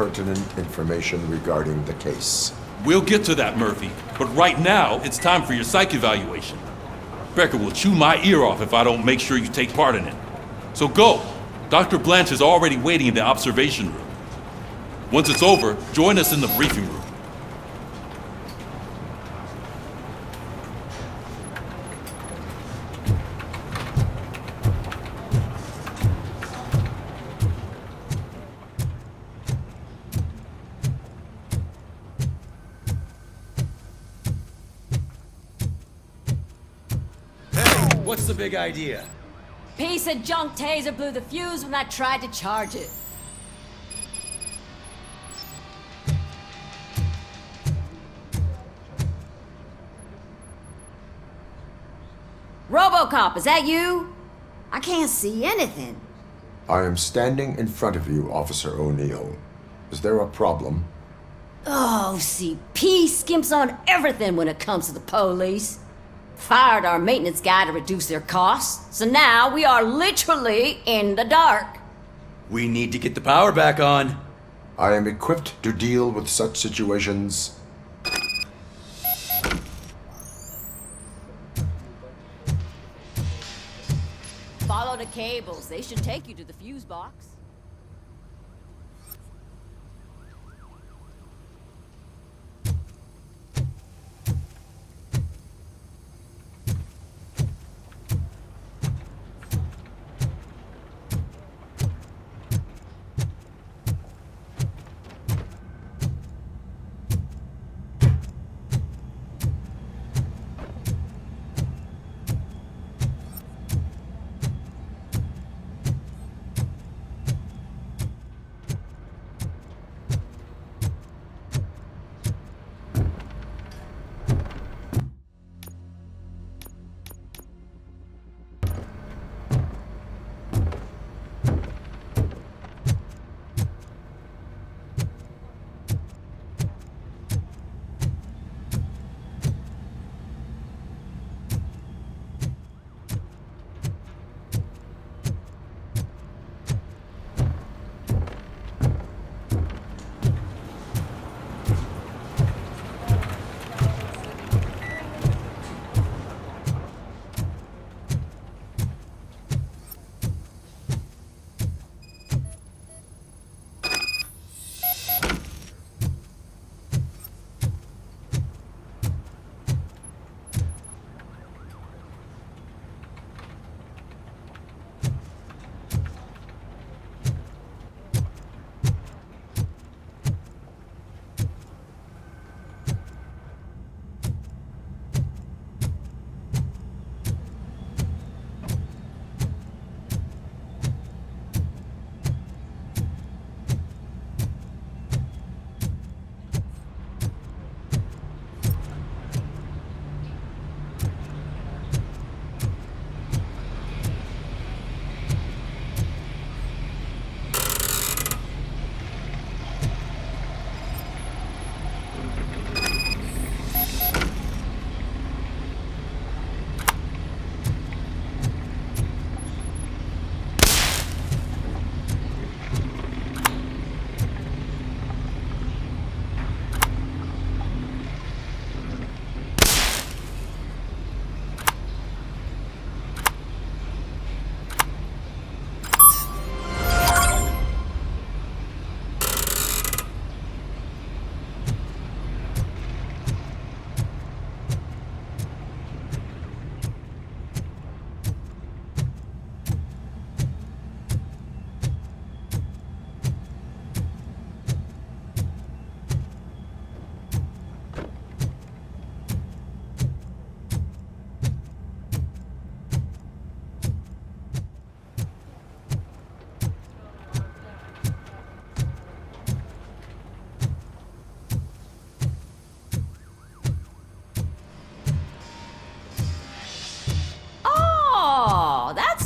pertinent information regarding the case. We'll get to that, Murphy. But right now, it's time for your psych evaluation. Becker will chew my ear off if I don't make sure you take part in it. So go. Dr. Blanche is already waiting in the observation room. Once it's over, join us in the briefing room. What's the big idea? Piece of junk taser blew the fuse when I tried to charge it. Robocop, is that you? I can't see anything. I am standing in front of you, Officer O'Neill. Is there a problem? Oh, CP skimps on everything when it comes to the police. Fired our maintenance guy to reduce their costs, so now we are literally in the dark. We need to get the power back on. I am equipped to deal with such situations. Follow the cables. They should take you to the fuse box.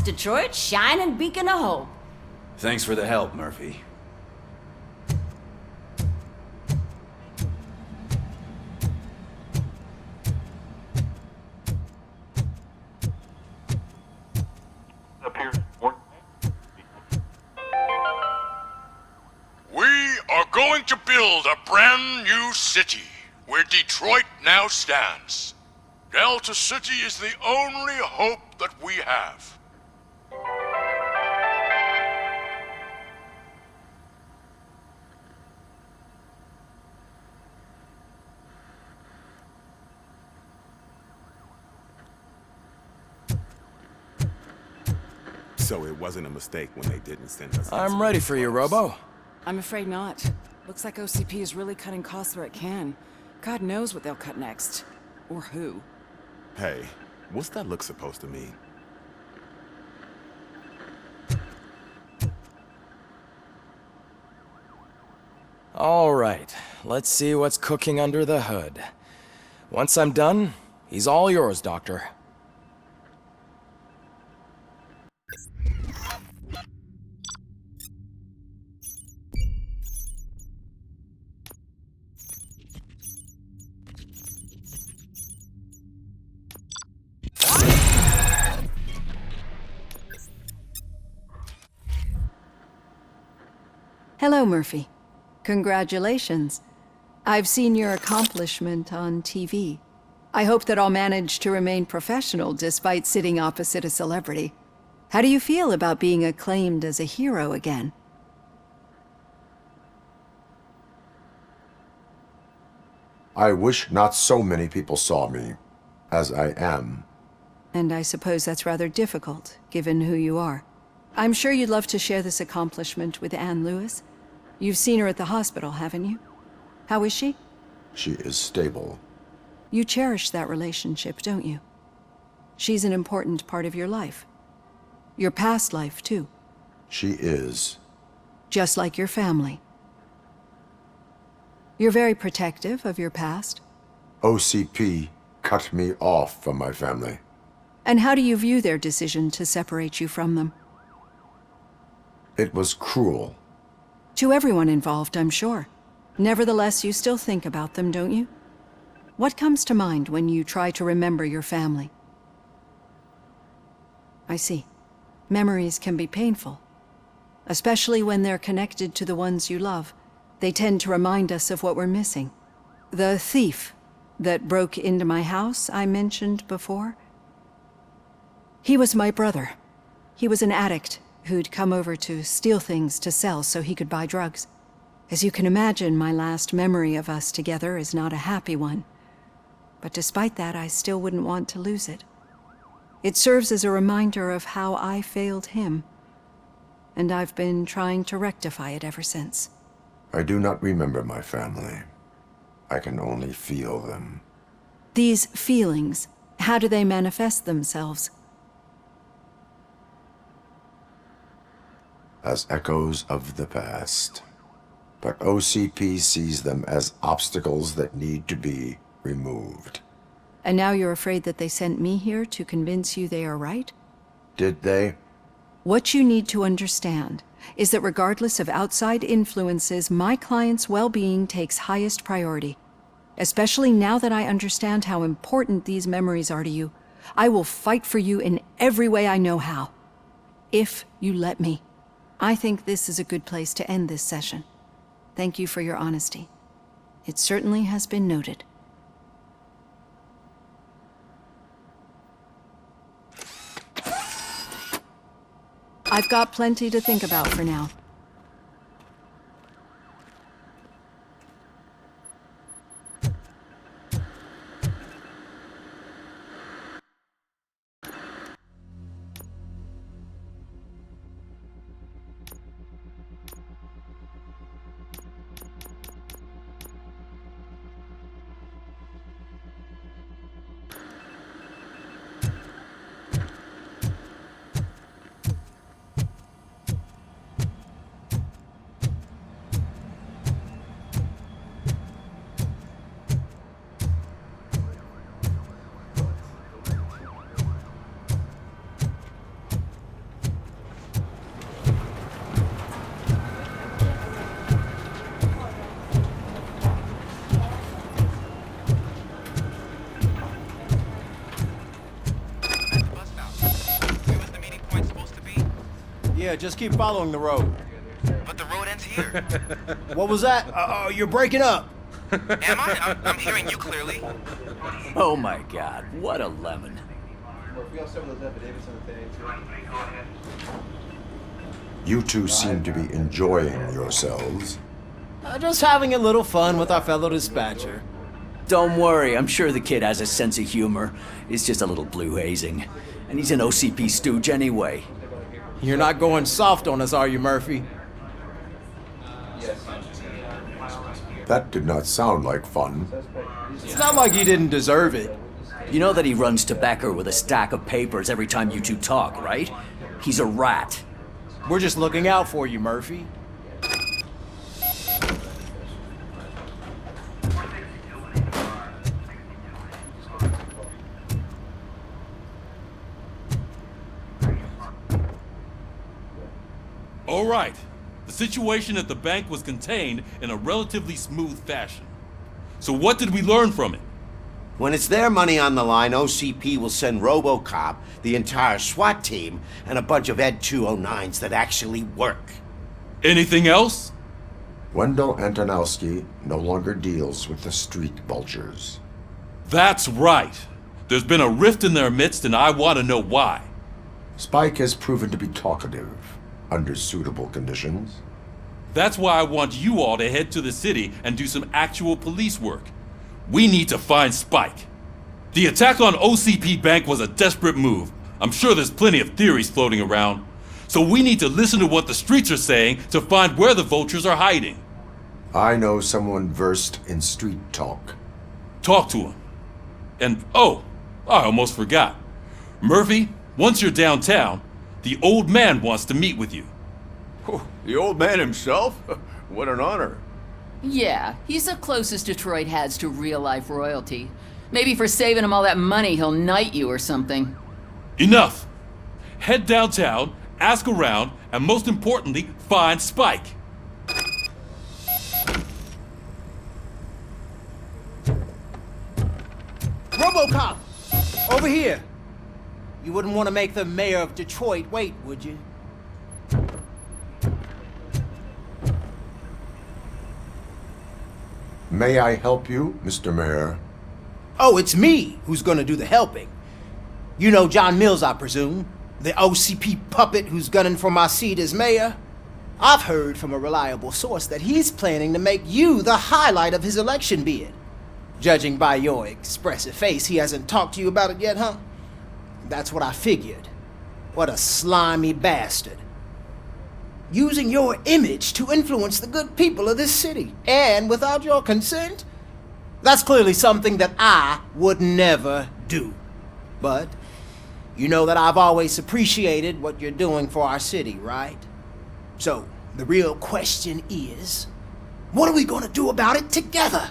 Detroit's shining beacon of hope. Thanks for the help, Murphy. We are going new city, where Detroit now stands. Delta City is the only hope that we have. So it wasn't a mistake when they didn't send us. I'm ready for you, Robo. I'm afraid not. Looks like OCP is really cutting costs where it can. God knows what they'll cut next. Or who. Hey, what's that look supposed to mean? All right, let's see what's cooking under the hood. Once I'm done, he's all yours, Doctor. Hello, Murphy. Congratulations. I've seen your accomplishment on TV. I hope that I'll manage to remain professional despite sitting opposite a celebrity. How do you feel about being acclaimed as a hero again? I wish not so many people saw me as I am. And I suppose that's rather difficult, given who you are. I'm sure you'd love to share this accomplishment with Anne Lewis. You've seen her at the hospital, haven't you? How is she? She is stable. You cherish that relationship, don't you? She's an important part of your life. Your past life, too. She is. Just like your family. You're very protective of your past. OCP cut me off from my family. And how do you view their decision to separate you from them? It was cruel. To everyone involved, I'm sure. Nevertheless, you still think about them, don't you? What comes to mind when you try to remember your family? I see. Memories can be painful, especially when they're connected to the ones you love. They tend to remind us of what we're missing. The thief that broke into my house I mentioned before, he was my brother. He was an addict who'd come over to steal things to sell so he could buy drugs. As you can imagine, my last memory of us together is not a happy one. But despite that, I still wouldn't want to lose it. It serves as a reminder of how I failed him, and I've been trying to rectify it ever since. I do not remember my family. I can only feel them. These feelings, how do they manifest themselves? As echoes of the past. But OCP sees them as obstacles that need to be removed. And now you're afraid that they sent me here to convince you they are right? Did they? What you need to understand is that regardless of outside influences, my client's well-being takes highest priority. Especially now that I understand how important these memories are to you. I will fight for you in every way I know how. If you let me. I think this is a good place to end this session. Thank you for your honesty. It certainly has been noted. I've got plenty to think about for now. Yeah, just keep following the road. But the road ends here. What was that? You're breaking up. Am I? I'm hearing you clearly. Oh my god, what a lemon. You two seem to be enjoying yourselves. Just having a little fun with our fellow dispatcher. Don't worry, I'm sure the kid has a sense of humor. It's just a little blue hazing. And he's an OCP stooge anyway. You're not going soft on us, are you, Murphy? That did not sound like fun. It's not like you didn't deserve it. You know that he runs tobacco with a stack of papers every time you two talk, right? He's a rat. We're just looking out for you, Murphy. All right. The situation at the bank was contained in a relatively smooth fashion. So what did we learn from it? When it's their money on the line, OCP will send Robocop, the entire SWAT team, and a bunch of Ed 209s that actually work. Anything else? Wendell Antonowski no longer deals with the street vultures. That's right. There's been a rift in their midst, and I want to know why. Spike has proven to be talkative, under suitable conditions. That's why I want you all to head to the city and do some actual police work. We need to find Spike. The attack on OCP Bank was a desperate move. I'm sure there's plenty of theories floating around. So we need to listen to what the streets are saying to find where the vultures are hiding. I know someone versed in street talk. Talk to him. And oh, I almost forgot. Murphy, once you're downtown, the old man wants to meet with you. Oh, the old man himself? What an honor. Yeah, he's the closest Detroit has to real-life royalty. Maybe for saving him all that money, he'll knight you or something. Enough! Head downtown, ask around, and most importantly, find Spike. Robocop! Over here! You wouldn't want to make the mayor of Detroit wait, would you? May I help you, Mr. Mayor? Oh, it's me who's gonna do the helping. You know John Mills, I presume? The OCP puppet who's gunning for my seat as mayor? I've heard from a reliable source that he's planning to make you the highlight of his election bid. Judging by your expressive face, he hasn't talked to you about it yet, huh? That's what I figured. What a slimy bastard. Using your image to influence the good people of this city, and without your consent? That's clearly something that I would never do. But you know that I've always appreciated what you're doing for our city, right? So, the real question is, what are we gonna do about it together?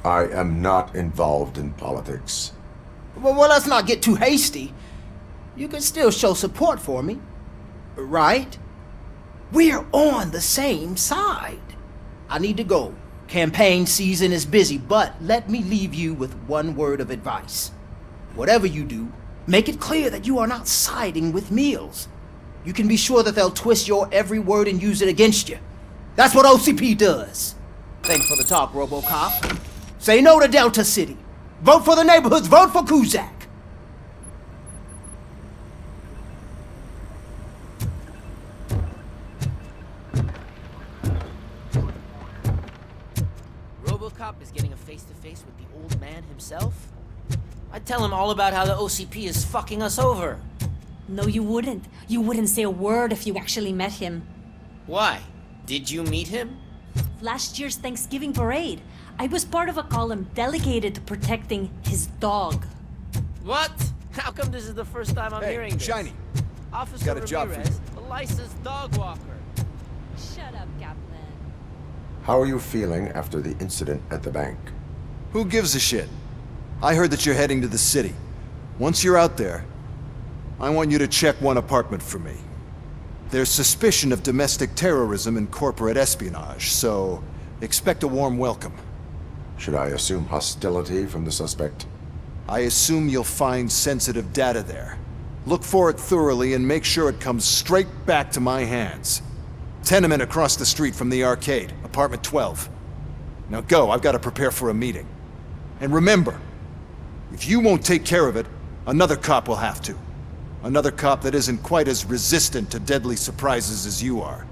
I am not involved in politics. Well, let's not get too hasty. You can still show support for me, right? We're on the same side. I need to go. Campaign season is busy, but let me leave you with one word of advice. Whatever you do, make it clear that you are not siding with Mills. You can be sure that they'll twist your every word and use it against you. That's what OCP does. Thanks for the talk, Robocop. Say no to Delta City. Vote for the neighborhoods. Vote for Kuzak. Robocop is getting a face-to-face with the old man himself? I'd tell him all about how the OCP is fucking us over. No, you wouldn't. You wouldn't say a word if you actually met him. Why? Did you meet him? Last year's Thanksgiving parade, I was part of a column delegated to protecting his dog. What? How come this is the first time I'm hearing this? Shiny. Officer Got a job for Ramirez, a licensed dog walker. Shut up, Captain. How are you feeling after the incident at the bank? Who gives a shit? I heard that you're heading to the city. Once you're out there, I want you to check one apartment for me. There's suspicion of domestic terrorism and corporate espionage, so expect a warm welcome. Should I assume hostility from the suspect? I assume you'll find sensitive data there. Look for it thoroughly and make sure it comes straight back to my hands. Tenement across the street from the arcade, apartment 12. Now go, I've got to prepare for a meeting. And remember, if you won't take care of it, another cop will have to. Another cop that isn't quite as resistant to deadly surprises as you are.